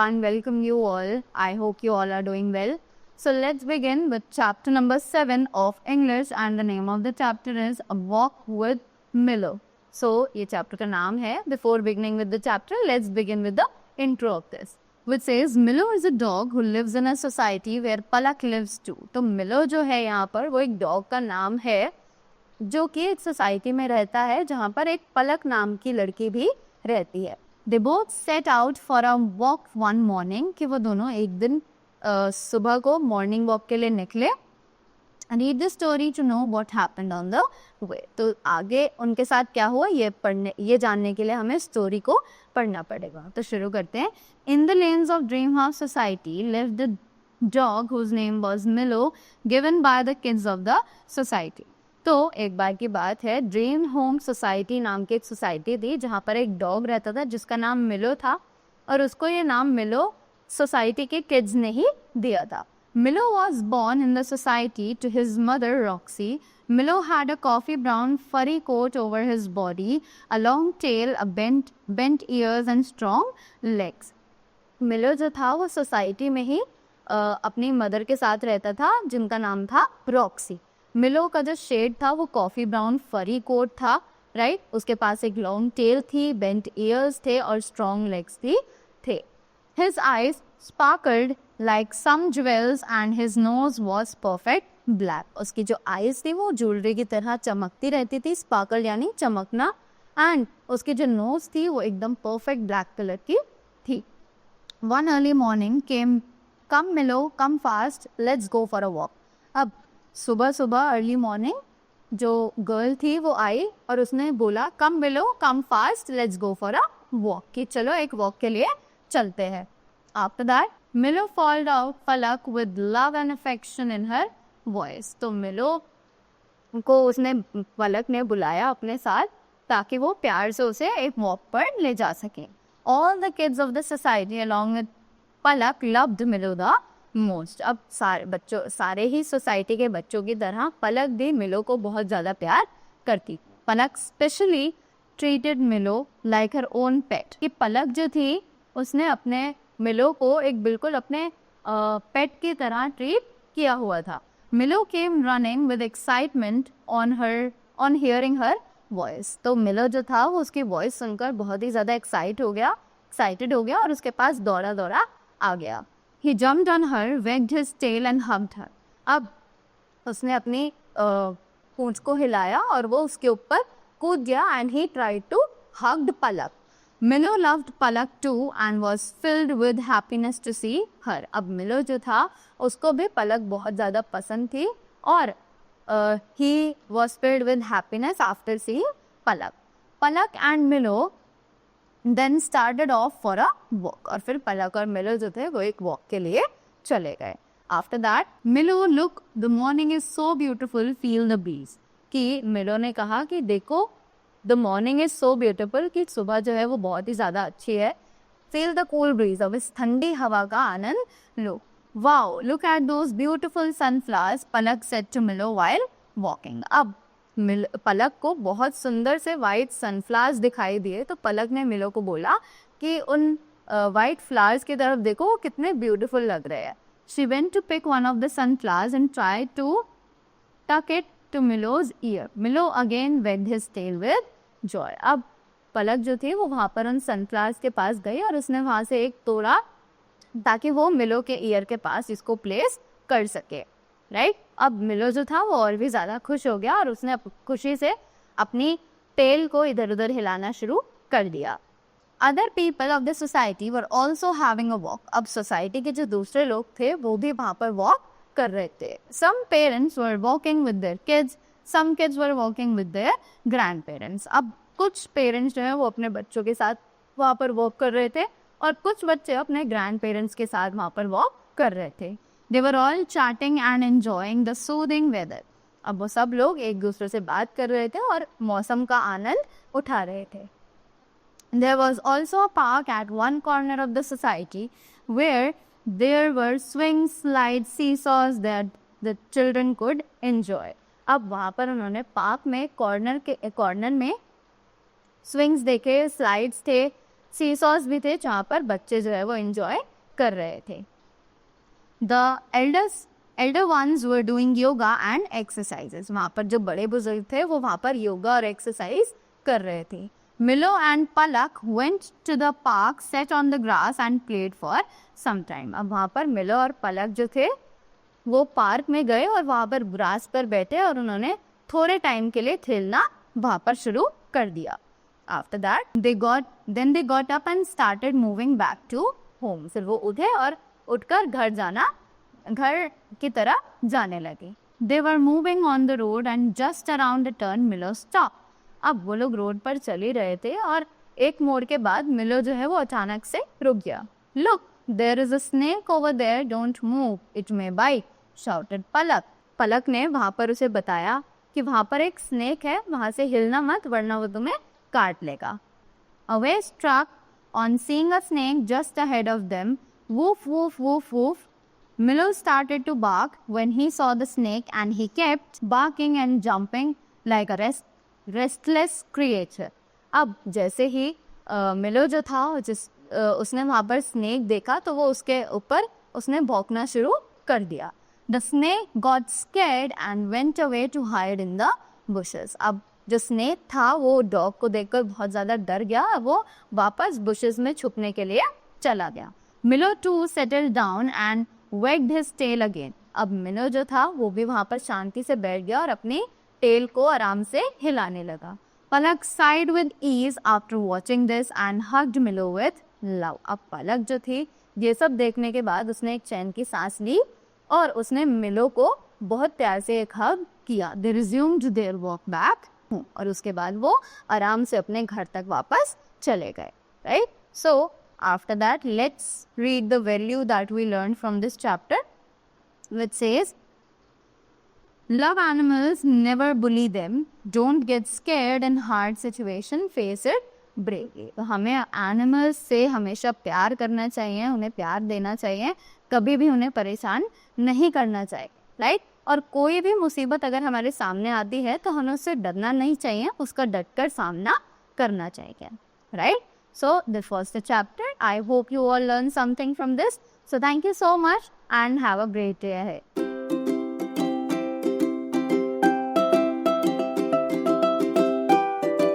and welcome you all. I hope you all are doing well. So let's begin with chapter number 7 of English, and the name of the chapter is A Walk with Milo. So ये chapter का नाम है. Before beginning with the chapter, let's begin with the intro of this, which says Milo is a dog who lives in a society where Palak lives too. तो Milo जो है यहाँ पर वो एक dog का नाम है जो कि एक सोसाइटी में रहता है जहाँ पर एक पलक नाम की लड़की भी रहती है. They both set out for a walk one morning, कि वो दोनों एक दिन सुबह को मॉर्निंग वॉक के लिए निकले. Read the story to know what happened on the way. तो आगे उनके साथ क्या हुआ ये जानने के लिए हमें स्टोरी को पढ़ना पड़ेगा. तो शुरू करते हैं. In the lanes of Dream House Society lived the dog whose name was Milo, given by the kids of the society. तो एक बार की बात है, ड्रीम होम सोसाइटी नाम की एक सोसाइटी थी जहाँ पर एक डॉग रहता था जिसका नाम मिलो था, और उसको ये नाम मिलो सोसाइटी के किड्स ने ही दिया था. Milo was born in the society to his mother Roxy. Milo had a coffee brown furry coat over his body, a long tail, a bent ears and strong legs. Milo जो था वो society में ही अपनी mother के साथ रहता था जिनका नाम था रॉक्सी. मिलो का जो शेड था वो कॉफी ब्राउन फरी कोट था, राइट. उसके पास एक लॉन्ग टेल थी, बेंट ईयर्स थे और स्ट्रॉन्ग लेग्स थे. His eyes sparkled like some jewels and his nose was perfect black. उसकी जो आईज थी वो ज्वेलरी की तरह चमकती रहती थी, स्पार्कल यानी चमकना, एंड उसकी जो नोज थी वो एकदम परफेक्ट ब्लैक कलर की थी. One early morning came, come Milo, come fast, let's go for a walk. अब सुबह सुबह अर्ली मॉर्निंग जो गर्ल थी वो आई और उसने बोला कम मिलो come fast let's go for a walk, कि चलो एक वॉक के लिए चलते हैं. आफ्टर दैट मिलो followed out Palak with love and affection in her voice. तो मिलो को उसने पलक ने बुलाया अपने साथ ताकि वो प्यार से उसे एक वॉक पर ले जा सके. All the kids of the society along with Palak loved मिलो द मोस्ट. अब सारे ही सोसाइटी के बच्चों की तरह पलक भी मिलो को बहुत ज़्यादा प्यार करती. पलक स्पेशली ट्रीटेड मिलो लाइक हर ओन पेट. कि पलक जो थी उसने अपने मिलो को एक बिल्कुल अपने पेट की तरह ट्रीट किया हुआ था. मिलो came running with excitement on hearing her voice. तो मिलो जो था वो उसकी वॉइस सुनकर बहुत ही ज़्यादा एक्साइटेड हो गया और उसके पास दौड़ा आ गया. He jumped on her, wagged his tail and hugged her. अब उसने अपनी पूंछ को हिलाया और वो उसके ऊपर कूद गया and he tried to hug Palak. Milo loved Palak too and was filled with happiness to see her. अब मिलो जो था उसको भी पलक बहुत ज़्यादा पसंद थी और he was filled with happiness after seeing Palak. Palak and Milo then started off for a walk. और फिर पलक और मिलो जो थे वो एक वॉक के लिए चले गए. After that, Milo, look, the morning is so beautiful, feel the breeze. कि मिलो ने कहा कि देखो the morning is so beautiful, कि सुबह जो है वो बहुत ही ज़्यादा अच्छी है. Feel the cool breeze, अब इस ठंडी हवा का आनंद लो. Wow, look at those beautiful sunflowers, Palak said to Milo while walking. अब पलक को बहुत सुंदर से वाइट सनफ्लावर्स दिखाई दिए तो पलक ने मिलो को बोला कि उन वाइट फ्लावर्स की तरफ देखो वो कितने ब्यूटीफुल लग रहे हैं. She went to pick one of the sunflowers and try to tuck it to Milo's ear. Milo again wagged his tail with joy. अब पलक जो थी वो वहाँ पर उन सनफ्लावर्स के पास गई और उसने वहाँ से एक तोड़ा ताकि वो मिलो के ईयर के पास इसको प्लेस कर सके, राइट. अब मिलो जो था वो और भी ज़्यादा खुश हो गया और उसने खुशी से अपनी टेल को इधर उधर हिलाना शुरू कर दिया. Other people of the society were also having a walk. अब सोसाइटी के जो दूसरे लोग थे वो भी वहाँ पर वॉक कर रहे थे. Some parents were walking with their kids, some kids were walking with their grandparents. अब कुछ पेरेंट्स जो है वो अपने बच्चों के साथ वहाँ पर वॉक कर रहे थे और कुछ बच्चे अपने ग्रैंड पेरेंट्स के साथ वहाँ पर वॉक कर रहे थे. They were all chatting and enjoying the soothing weather. अब वो सब लोग एक दूसरे से बात कर रहे थे और मौसम का आनंद उठा रहे थे. There was also a park at one corner of the society where there were swings, slides, seesaws that the children could enjoy. अब वहाँ पर उन्होंने पार्क में कॉर्नर में स्विंग्स देखे, स्लाइड्स थे, सीसॉस भी थे जहाँ पर बच्चे जो है वो एंजॉय कर रहे थे. The elder ones were doing yoga and exercises. वहाँ पर जो बड़े बुजुर्ग थे वो वहाँ पर योगा और एक्सरसाइज कर रहे थे. Milo and Palak went to the park, sat on the grass and played for some time. अब वहाँ पर मिलो और पलक जो थे वो पार्क में गए और वहाँ पर ग्रास पर बैठे और उन्होंने थोड़े टाइम के लिए खेलना वहाँ पर शुरू कर दिया. After that, they got up and started moving back to home. फिर वो उठे और उठकर घर की तरह जाने लगे. They were moving on the road and just around the turn, Milo stopped. अब वो लोग रोड पर चल ही रहे थे और एक मोड़ के बाद मिलो जो है वो अचानक से रुक गया. Look, there is a snake over there. Don't move. It may bite. Shouted Palak. पलक ने वहाँ पर उसे बताया कि वहाँ पर एक स्नेक है, वहाँ से हिलना मत वरना वो तुम्हें काट लेगा. Away struck on seeing a snake just ahead of them. Woof, woof, woof, woof. Milo started to bark when he saw the snake and he kept barking and jumping like a restless creature. अब जैसे ही मिलो जो था उसने वहाँ पर snake देखा तो वो उसके ऊपर उसने भौंकना शुरू कर दिया. The snake got scared and went away to hide in the bushes. अब जो स्नेक था वो डॉग को देखकर बहुत ज़्यादा डर गया, वो वापस बुशेस में छुपने के लिए चला गया. मिलो too settled down and wagged his tail again. अब मिलो जो था वो भी वहाँ पर शांति से बैठ गया और अपनी टेल को आराम से हिलाने लगा. पलक sighed with ease after watching this and hugged Milo with love. अब पलक जो थी ये सब देखने के बाद उसने एक चैन की सांस ली और उसने मिलो को बहुत प्यार से एक हग किया. They resumed their walk back home. और उसके बाद वो आराम से अपने घर तक वापस चले गए. Right? So after that, let's read the value that we learned from this chapter, which says, love animals, never bully them, don't get scared in hard situation, face it bravely. तो हमें एनिमल्स से हमेशा प्यार करना चाहिए, उन्हें प्यार देना चाहिए, कभी भी उन्हें परेशान नहीं करना चाहिए. राइट? और कोई भी मुसीबत अगर हमारे सामने आती है तो हमें उससे डरना नहीं चाहिए, उसका डटकर सामना करना चाहिए. Right? So this was the chapter. I hope you all learned something from this. So thank you so much and have a great day ahead.